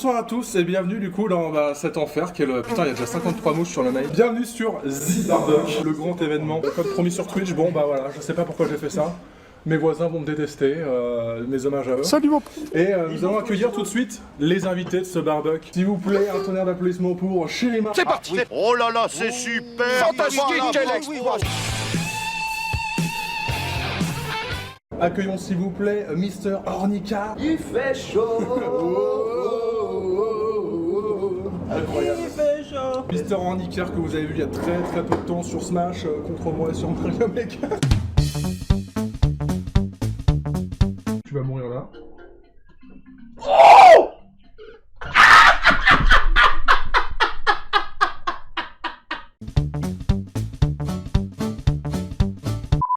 Bonsoir à tous et bienvenue du coup dans cet enfer qui est le... Putain, il y a déjà 53 mouches sur le mail. Bienvenue sur The Barbecue, le grand événement. Comme promis sur Twitch, bon bah voilà, je sais pas pourquoi j'ai fait ça. Mes voisins vont me détester, mes hommages à eux. Salut mon... Et nous allons accueillir tout de suite les invités de ce barbecue. S'il vous plaît, un tonnerre d'applaudissements pour Chérima. C'est parti. Oh là là, c'est super! Fantastique, quel exploit! Accueillons s'il vous plaît Mister Ornica. Il fait chaud. Incroyable. Il fait chaud. Mister Ornica que vous avez vu il y a très peu de temps sur Smash contre moi et sur Mario Maker. Tu vas mourir là.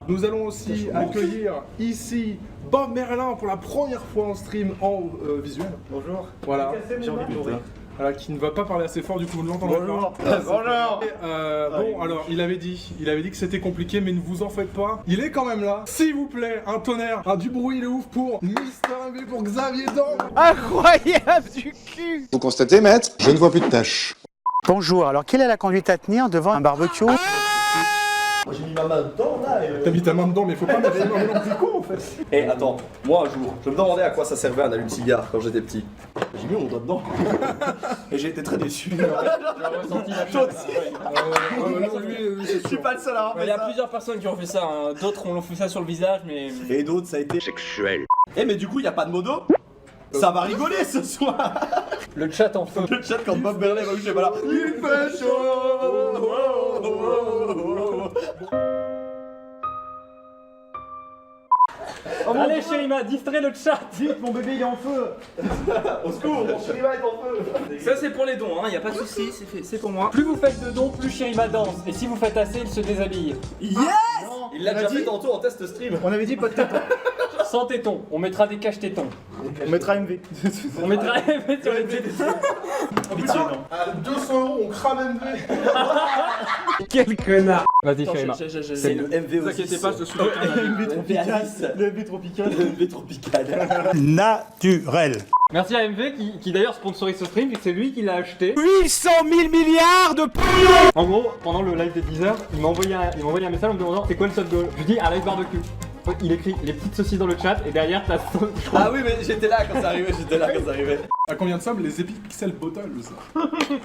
Nous allons aussi accueillir ici Bob Merlin pour la première fois en stream en visuel. Bonjour. Voilà. J'ai envie de mourir. Voilà, qui ne va pas parler assez fort, du coup vous ne l'entendrez Bonjour. pas. Bonjour. Bon, alors il avait dit que c'était compliqué, mais ne vous en faites pas. Il est quand même là. S'il vous plaît, un tonnerre, du bruit de ouf pour Mister MV, pour Xavier Dang. Incroyable du cul! Vous constatez, maître, je ne vois plus de taches. Bonjour, alors quelle est la conduite à tenir devant un barbecue? Moi j'ai mis ma main dedans là et... T'as mis ta main dedans, mais faut pas mettre les mains dans le con en fait. Eh attends, moi un jour, je me demandais à quoi ça servait un allume-cigare quand j'étais petit. J'ai mis mon doigt dedans. Et j'ai été très déçu. J'ai ressenti la Toi chose. aussi. Je suis pas le seul à avoir Il fait y a ça. plusieurs personnes qui ont fait ça, hein. D'autres ont fait ça sur le visage, mais... Et d'autres ça a été Sexuel. Eh mais du coup il y a pas de modo. Ça va rigoler ce soir. Le chat en feu. Le chat quand Bob Merlin va coucher, voilà. Il fait chaud. Allez Chérima, distrait le chat. Vite, mon bébé il est en feu. Au secours, mon chéri va être en feu. Ça c'est pour les dons, hein. Y a pas de souci, c'est pour moi. Plus vous faites de dons, plus Chérima danse. Et si vous faites assez, il se déshabille. Yes. Il l'a déjà fait tantôt en test stream. On avait dit pas de téton. Sans tétons, on mettra des caches tétons. On mettra MV. On mettra sur les tétons. Pitié non. À 200 €, on crame MV. Quel connard. Vas-y Chérima. C'est le MV aussi. Vous inquiétez pas, je suis Le MV tropical. Le MV tropical. Naturel. Merci à MV qui d'ailleurs sponsorise ce stream, vu que c'est lui qui l'a acheté. 800 000 milliards de... En gros, pendant le live des 10 heures, il m'a envoyé un message en me demandant c'est quoi le top goal. Je lui dis un live barbecue. Il écrit les petites saucisses dans le chat et derrière t'as... Ah oui mais j'étais là quand ça arrivait, À combien de sommes les Epic Pixel Bottles ça?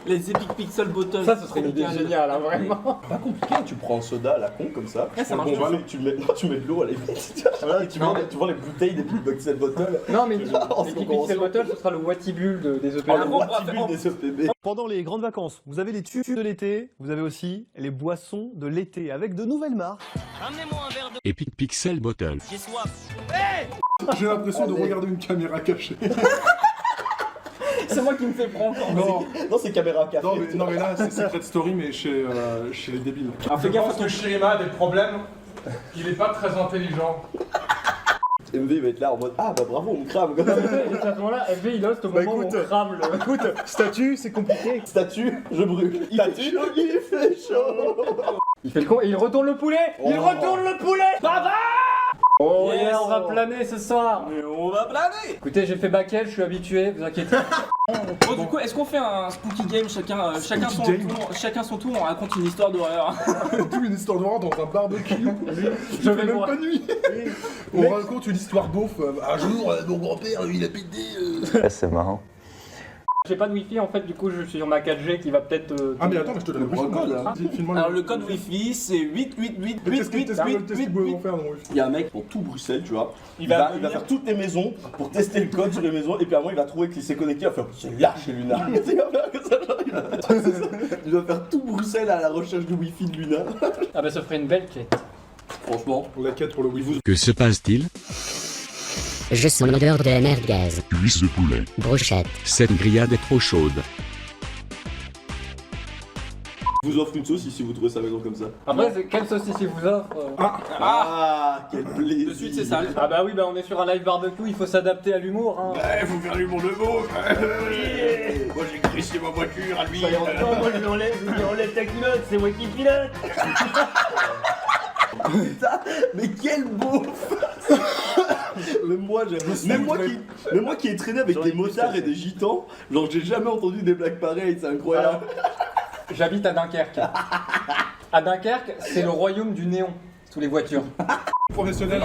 Les Epic Pixel Bottles. Ça, ce serait une idée géniale, hein, vraiment. Pas compliqué, tu prends un soda à la con comme ça. Ouais, ça marche. Tu mets de l'eau à la limite. Voilà, tu vends les bouteilles des Pixel Bottle. Non, mais Oh, les c'est Epic bon, Pixel c'est Bottles, ce sera le Wattibule des EPA. Oh, le Wattibule des EPB. Pendant les grandes vacances, vous avez les tubes de l'été, vous avez aussi les boissons de l'été avec de nouvelles marques. Epic Pixel Bottle. J'ai l'impression de regarder une caméra cachée. C'est moi qui me fais prendre. Non, c'est caméra café. Non mais là c'est Secret Story mais chez les débiles. Alors fais gaffe à ton... Chérima a des problèmes. Il est pas très intelligent. MV il va être là en mode ah bah bravo on me crame. Et à ce moment-là, FV il host au moment où on crame le... Écoute, statut, c'est compliqué. Statue, je brûle. Statue, il fait chaud. Il fait le con et il retourne le poulet. Il retourne le poulet. Baba. Oh Yes. yeah, on va planer ce soir. Mais on va planer. Écoutez, j'ai fait Bakel, je suis habitué, vous inquiétez pas. Bon, du coup, est-ce qu'on fait un spooky game chacun son tour, on raconte une histoire d'horreur. Tout une histoire d'horreur dans un barbecue. Je vais même voir. pas nuit. On raconte une histoire beauf. Un jour, mon grand-père, il a pété. C'est marrant. J'ai pas de wifi en fait, du coup je suis sur ma 4G qui va peut-être... Ah mais attends, mais je te donne le prochain code là. Alors le code wifi c'est 888 Qu'est-ce que vont faire dans le wifi? Il y a un mec pour tout Bruxelles, tu vois. Il va faire toutes les maisons pour tester le code sur les maisons et puis à un moment il va trouver qu'il s'est connecté, il va faire c'est là chez Luna. Il va faire tout Bruxelles à la recherche du wifi de Luna. Ah bah ça ferait une belle quête. Franchement. La quête pour le wifi. Que se passe-t-il? Je sens l'odeur de la merguez. Cuisse de poulet. Brochette. Cette grillade est trop chaude. Je vous offre une sauce si vous trouvez sa maison comme ça. Après, quelle saucisse il vous offre Ah, quel plaisir. De suite c'est sale. Ah bah oui, bah on est sur un live barbecue, il faut s'adapter à l'humour. Hein. Faut faire l'humour de beau. Moi j'ai crissé ma voiture à lui. Moi je lui enlève ta culotte, c'est moi qui pilote. Putain, mais quel beau. même moi qui ai traîné avec des motards et des gitans, genre j'ai jamais entendu des blagues pareilles, c'est incroyable. J'habite à Dunkerque. À Dunkerque, c'est le royaume du néon sous les voitures. Professionnel.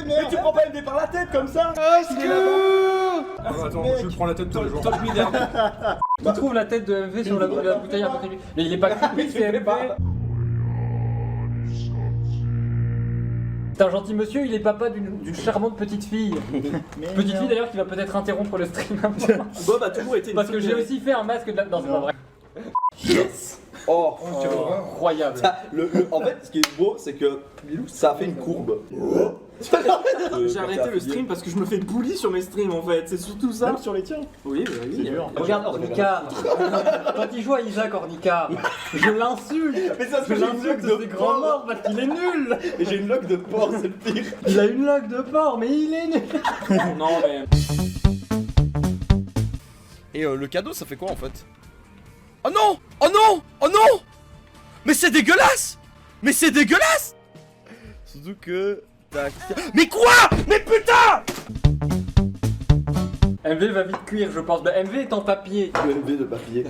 Mais tu prends pas MV par la tête comme ça. Ah, attends, je prends la tête tous les jours. Tu trouves la tête de MV sur la bouteille à côté de lui. Mais il est pas creepy, c'est MV. C'est un gentil monsieur, il est papa d'une charmante petite fille. Petite fille d'ailleurs qui va peut-être interrompre le stream un peu. Bob a toujours été une Parce que j'ai aussi fait un masque de la... Non, c'est pas vrai. Yes. Oh, Incroyable. En fait, ce qui est beau, c'est que ça a fait une courbe. J'ai arrêté le stream parce que je me fais bully sur mes streams en fait, c'est surtout ça. Même sur les tiens. Oui, bah oui. Regarde Ornicard. Quand il joue à Isaac Ornicard, je l'insulte. Mais ça, Je l'insulte de ses grands morts parce qu'il est nul. Et j'ai une loque de porc, c'est le pire. Il a une loque de porc, mais il est nul. Non, mais. Et le cadeau, ça fait quoi en fait? Oh non! Oh non! Oh non! Mais c'est dégueulasse! Mais c'est dégueulasse! Surtout que... Mais quoi? Mais putain! MV va vite cuire, je pense. Bah, MV est en papier. Le MV de papier.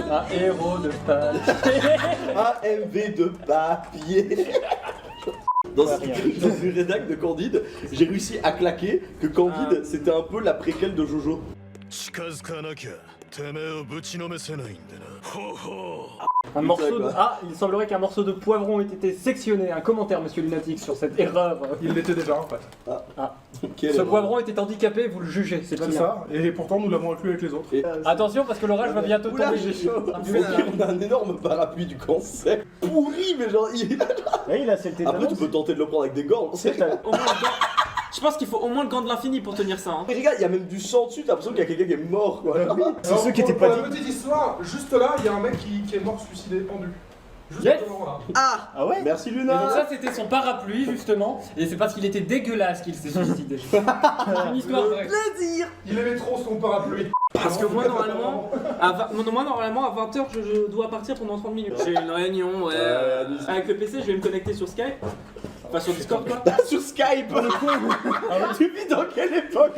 Un héros de papier. Un MV de papier. Dans une rédac de Candide, j'ai réussi à claquer que Candide c'était un peu la préquelle de Jojo. Un morceau de... Ah, il semblerait qu'un morceau de poivron ait été sectionné. Un commentaire, monsieur Lunatic, sur cette erreur. Il l'était déjà en fait. Ce poivron était handicapé, vous le jugez, c'est pas C'est bien. ça, et pourtant nous l'avons inclus avec les autres. Et Attention parce que l'orage va bientôt Oula, tomber. j'ai chaud. On a un énorme parapluie du cancer. Pourri, mais genre... Et là, c'est le tétanos. Après, tu peux tenter de le prendre avec des gants. Au moins, je pense qu'il faut au moins le gant de l'infini pour tenir ça. Hein. Mais regarde, il y a même du sang dessus, t'as l'impression qu'il y a quelqu'un qui est mort quoi. C'est ceux qui étaient pas Pour dit. la petite histoire, juste là, il y a un mec qui est mort suicidé, pendu. Juste Yes. devant, là. Ah ouais. Merci Et donc Luna. ça c'était son parapluie justement, et c'est parce qu'il était dégueulasse qu'il s'est suicidé. Une histoire vraie. Il aimait trop son parapluie. Parce que moi, normalement, à 20h, je dois partir pendant 30 minutes. J'ai une réunion, ouais. Avec le PC, je vais me connecter sur Skype. Enfin, sur Discord, quoi. Sur Skype. Tu vis dans quelle époque?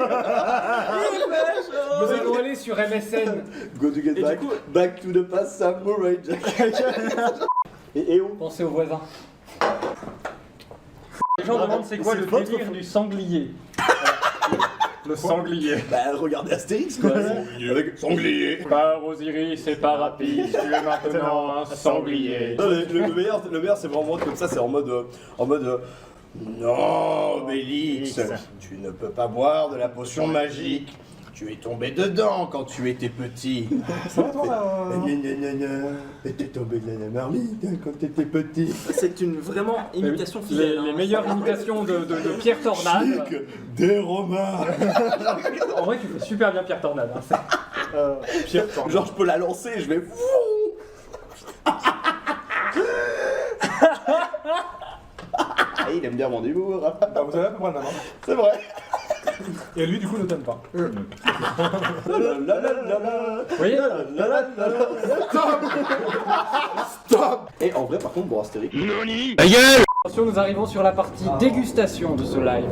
Nous allons aller sur MSN. Go to get Et back. du coup- Back to the past, Samurai Jack. Et où? Pensez aux voisins. Les gens demandent c'est quoi le délire du sanglier. Le sanglier. Bah regardez Astérix quoi. Avec sanglier. Par Osiris et par Apis, tu es maintenant un sanglier. Non, le meilleur c'est vraiment comme ça, c'est en mode non Obélix, tu ne peux pas boire de la potion magique. Tu es tombé dedans quand tu étais petit. Ça va toi là T'es tombé de la marmite quand t'étais petit. C'est une vraiment imitation fidèle. Les hein. meilleures imitations de Pierre Tornade. Chic des Romains. En vrai, tu fais super bien Pierre Tornade. Hein. Pierre, toi. Genre je peux la lancer, je vais. Ah, il aime bien mon humour. Ah, vous avez à peu près le même, hein. C'est vrai. Et lui du coup ne t'aime pas. Vous voyez Et en vrai par contre bon Astérix. Attention, nous arrivons sur la partie dégustation de ce live.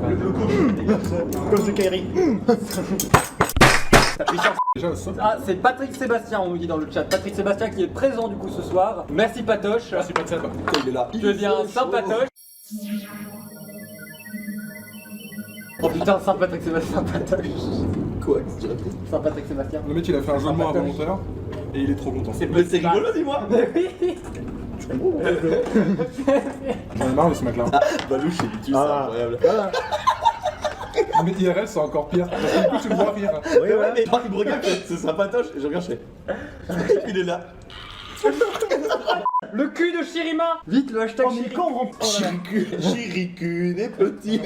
Cause de Kairi. Déjà le saut. Ah, c'est Patrick Sébastien, on nous dit dans le chat. Patrick Sébastien qui est présent du coup ce soir. Merci Patoche. Merci pas de ça. Il est là. Tu es bien Saint-Patoche. Oh putain, Saint-Patrick Sébastien Patoche. Quoi, qu'est-ce que tu racontes? Saint-Patrick Sébastien. Le mec il a fait un jeu de mots involontaire et il est trop content. Mais c'est rigolo dis-moi. J'en ai marre de ce mec là. Balouche et Lutus, c'est incroyable. Mais IRL c'est encore pire. Parce que du coup tu le vois rire. Ouais, mais quand il me regarde, c'est sa patoche et je regarde chez. Il est là. Le cul de Shirima. Vite le hashtag Shirima. Chiricu, des petits.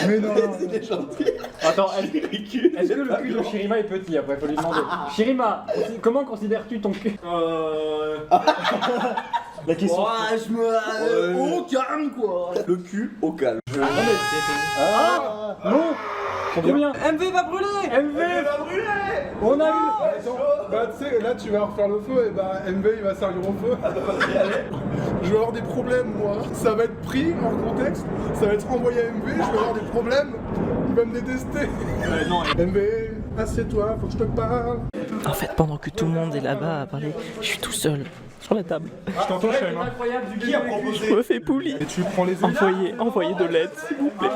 Mais non. Il est gentil. Attends, Chiricu. est-ce que le cul de Shirima est petit après? Faut lui demander. Shirima, comment considères-tu ton cul? La question. je me. Au calme, quoi. Le cul au calme. Ah non. Combien? MV va brûler. MV. On a eu. Attends, bah tu sais, là tu vas refaire le feu et bah MV il va servir au feu. Je vais avoir des problèmes, moi. Ça va être pris hors contexte, ça va être renvoyé à MV, je vais avoir des problèmes. Il va me détester. Non, MV, assieds-toi, faut que je te parle. En fait, pendant que tout le monde est là-bas à parler, je suis tout seul sur la table. Je t'entends, Shem. Hein. incroyable du qui a proposé. Je me fais pouli. Et tu prends les Envoyez de l'aide, s'il vous plaît.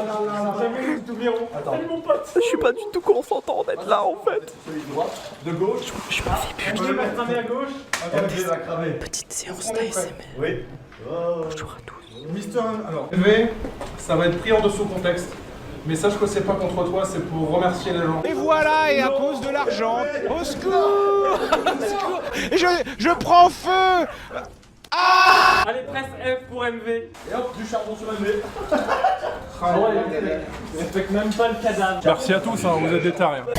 Jamais nous t'oublierons. Salut mon pote. Je suis pas du tout consentant d'être là en fait. De gauche. Je me fais Je vais la cramer à gauche. MV va cramer. petite séance d'ASMR. Oui. Bonjour à tous. Mister, alors, MV, ça va être pris en dessous contexte. Mais sache que c'est pas contre toi, c'est pour remercier les gens. Et voilà, et à cause de l'argent, au secours, je prends feu. Allez, presse F pour MV. Et hop, du charbon sur MV. Il respecte même pas le cadavre. Merci à tous, hein, vous êtes des tarés. Hein.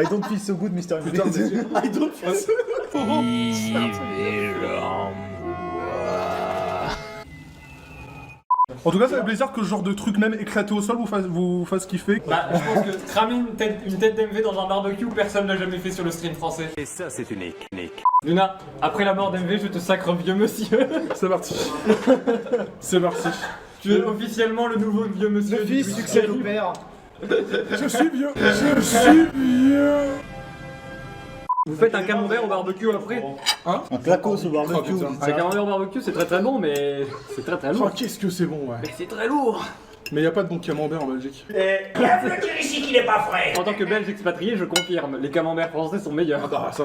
I don't feel so good, Mr. MV. Putain, mais- I don't feel so En tout cas, ça fait plaisir que ce genre de truc même éclaté au sol vous fasse kiffer. Bah, je pense que cramer une tête d'MV dans un barbecue, personne l'a jamais fait sur le stream français. Et ça, c'est unique. Luna, après la mort d'MV, je te sacre vieux monsieur. C'est parti. C'est parti. Tu es officiellement le nouveau vieux monsieur. Le du fils Twitch. succède au père. Je suis vieux. Je suis vieux. Vous faites un camembert au barbecue après? Un clacos au barbecue. Oh, putain. Un camembert au barbecue, c'est très très bon, mais c'est très très Oh, lourd. qu'est-ce que c'est bon, ouais. Mais c'est très lourd. Mais y a pas de bon camembert en Belgique. En tant que belge expatrié, je confirme, les camemberts français sont meilleurs. Ah, ça.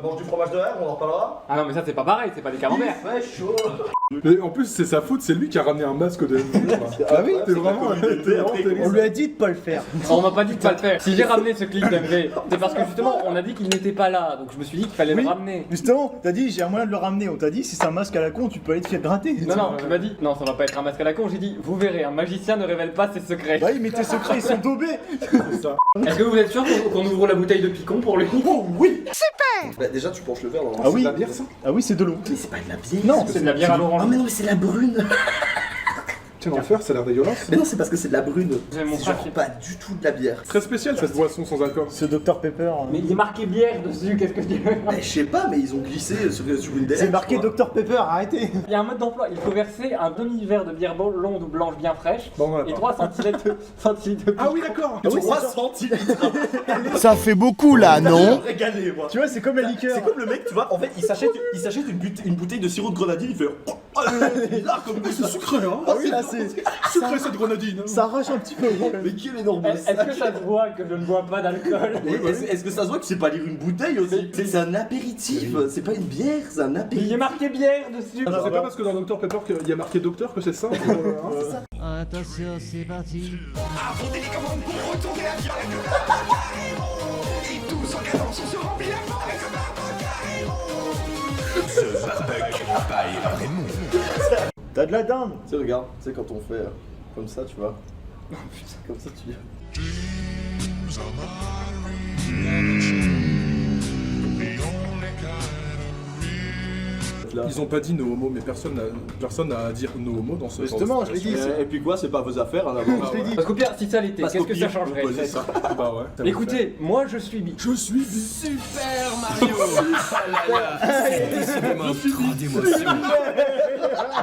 Mange du fromage de verre, on en reparlera. Ah non, mais ça c'est pas pareil, c'est pas des camemberts. Ouais, chaud. Mais en plus, c'est sa faute, c'est lui qui a ramené un masque de MV. Ah oui, T'es vraiment terrible. on lui a dit de pas le faire. On m'a pas dit de pas le faire. Si j'ai ramené ce clip d'MV, c'est parce que justement on a dit qu'il n'était pas là, donc je me suis dit qu'il fallait le ramener. Justement, t'as dit j'ai un moyen de le ramener. On t'a dit si c'est un masque à la con, tu peux aller te faire gratter. Non, tu m'as dit, non, ça va pas être un masque à la con. J'ai dit, vous verrez, un magicien ne révèle pas ses secrets. Bah oui, mais tes secrets ils sont daubés. C'est ça. Est-ce que vous êtes sûr qu'on ouvre la bouteille de picon pour lui? Oh oui. Bah déjà tu penches le verre dans Ah oui. C'est de la bière, ça. Ah oui, c'est de l'eau. Mais c'est pas de la bière. Non, C'est de la bière à l'orange. Ah mais non mais c'est la brune. Tiens, l'enfer, ça a l'air dégueulasse. Mais non c'est parce que c'est de la brune. J'ai mon C'est frère genre qui- pas du tout de la bière. Très spécial cette boisson sans alcool. Ce Dr Pepper. Mais il est marqué bière dessus, qu'est-ce que je dis? Mais je sais pas mais ils ont glissé sur une délai. C'est marqué Dr Pepper, arrêtez. Il y a un mode d'emploi, il faut verser un demi-verre de bière blonde ou blanche bien fraîche Bon, voilà. et 3 centilitres de Ah oui, d'accord. Ah oui, 3 c'est ça. centilitres. Ça fait beaucoup là, non? Régalé moi. Tu vois, c'est comme la liqueur. C'est comme le mec, tu vois, en fait, il s'achète une bouteille de sirop de grenadine, il fait. Là, comme c'est sucré, hein. Ah oui, là c'est. Sucré cette grenadine. Ça arrache un petit peu. Mais qui est énorme. Est-ce que ça se voit que je ne bois pas d'alcool? Est-ce que ça se voit que c'est pas lire une bouteille aussi? C'est un apéritif, c'est pas une bière, c'est un Il apéritif. est marqué bière dessus. C'est pas parce que dans Dr Pepper qu'il y a marqué docteur que c'est ça. Hein. Attention, c'est parti. T'as de la dinde. Tu sais, regarde, tu sais, quand on fait comme ça, tu vois. Comme ça, tu. Ils ont pas dit no homo, mais personne n'a à dire no homo dans ce Justement, je l'ai dit. Et puis quoi, c'est pas vos affaires, hein, d'abord. Je l'ai dit. Parce qu'au pire, si ça l'était, Parce qu'est-ce qu'au que ça pire, changerait? vous posez ça. Bah ouais. Écoutez, moi je suis bi. Je suis bi. Super Mario. Décidément, trop d'émotions.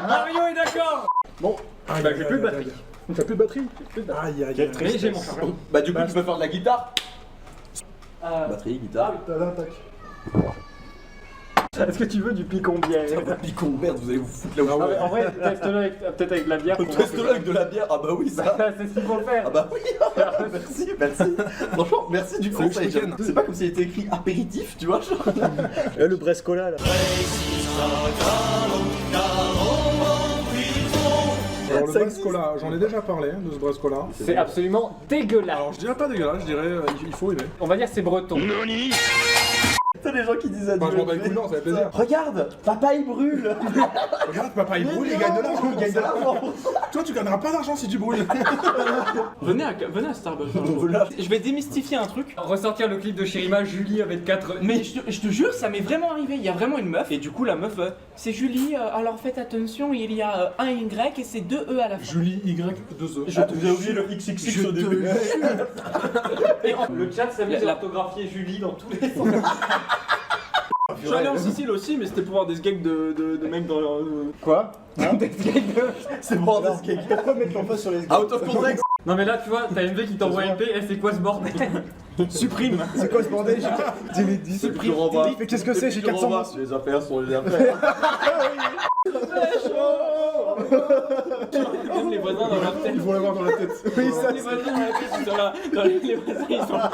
Mario est d'accord. Bon, Bah j'ai plus de batterie. T'as plus de batterie? Aïe aïe aïe. Mais j'ai mon chargeur. Bah, du coup, tu peux faire de la guitare. Batterie, guitare. T'as l'attaque. Est-ce que tu veux du picon bière? Picon, merde, vous allez vous foutre là où Ah ouais, en vrai, teste-le peut-être avec de la bière. pour voir Teste-le avec de la bière, ah bah oui, ça. Bah, c'est ce qu'il faut faire. Ah bah oui, merci. Franchement, merci du conseil. le week-end. C'est pas comme s'il était écrit apéritif, tu vois, genre. le Brescola là. Alors le Brascola, j'en ai déjà parlé de ce Brascola. C'est absolument dégueulasse. Alors je dirais pas dégueulasse, je dirais il faut aimer. On va dire c'est breton. T'as les gens qui disent Enfin, je m'en bats les couilles, non, ça fait plaisir. Regarde, papa il brûle. Regarde, papa il brûle, il gagne de l'argent. Il gagne de l'argent. Toi tu gagneras pas d'argent si tu brûles. Venez à Starbucks. Je vais démystifier un truc. Ressortir le clip de Shirima, Julie avec 4. Mais je te jure, ça m'est vraiment arrivé. Il y a vraiment une meuf, et du coup, la meuf, c'est Julie. Alors faites attention, il y a un Y et c'est 2 E à la fin. Julie Y 2 E. Je te oublié le XXX au début. Le chat s'amuse à orthographier Julie dans tous les sens. Je suis allé en Sicile aussi, mais c'était pour voir des gags de mecs dans leur. Quoi C'est bon, des skates. Pourquoi mettre l'emphase sur les Out of context. Non mais là tu vois, t'as MV qui t'envoie MP, et c'est quoi ce bordel? Supprime. C'est quoi ce bordel? J'ai Je renvoie. Mais qu'est-ce que c'est? J'ai 400 mots. Les affaires sont les affaires. Même les voisins dans leur tête. Ils vont l'avoir dans la tête. Oui, ça, Les voisins dans la tête, ils sont là. Les voisins, ils sont là.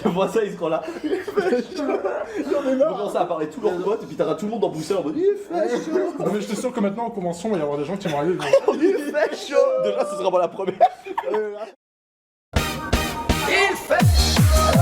Je vois ça, ils seront là. Ils vont commencer à parler tous leurs potes et puis t'auras tout le monde en Bruxelles en mode il fait chaud. Non, mais je te sûr que maintenant en convention, il va y avoir des gens qui vont arriver. Il fait chaud. Déjà, ce sera pas la première. Il fait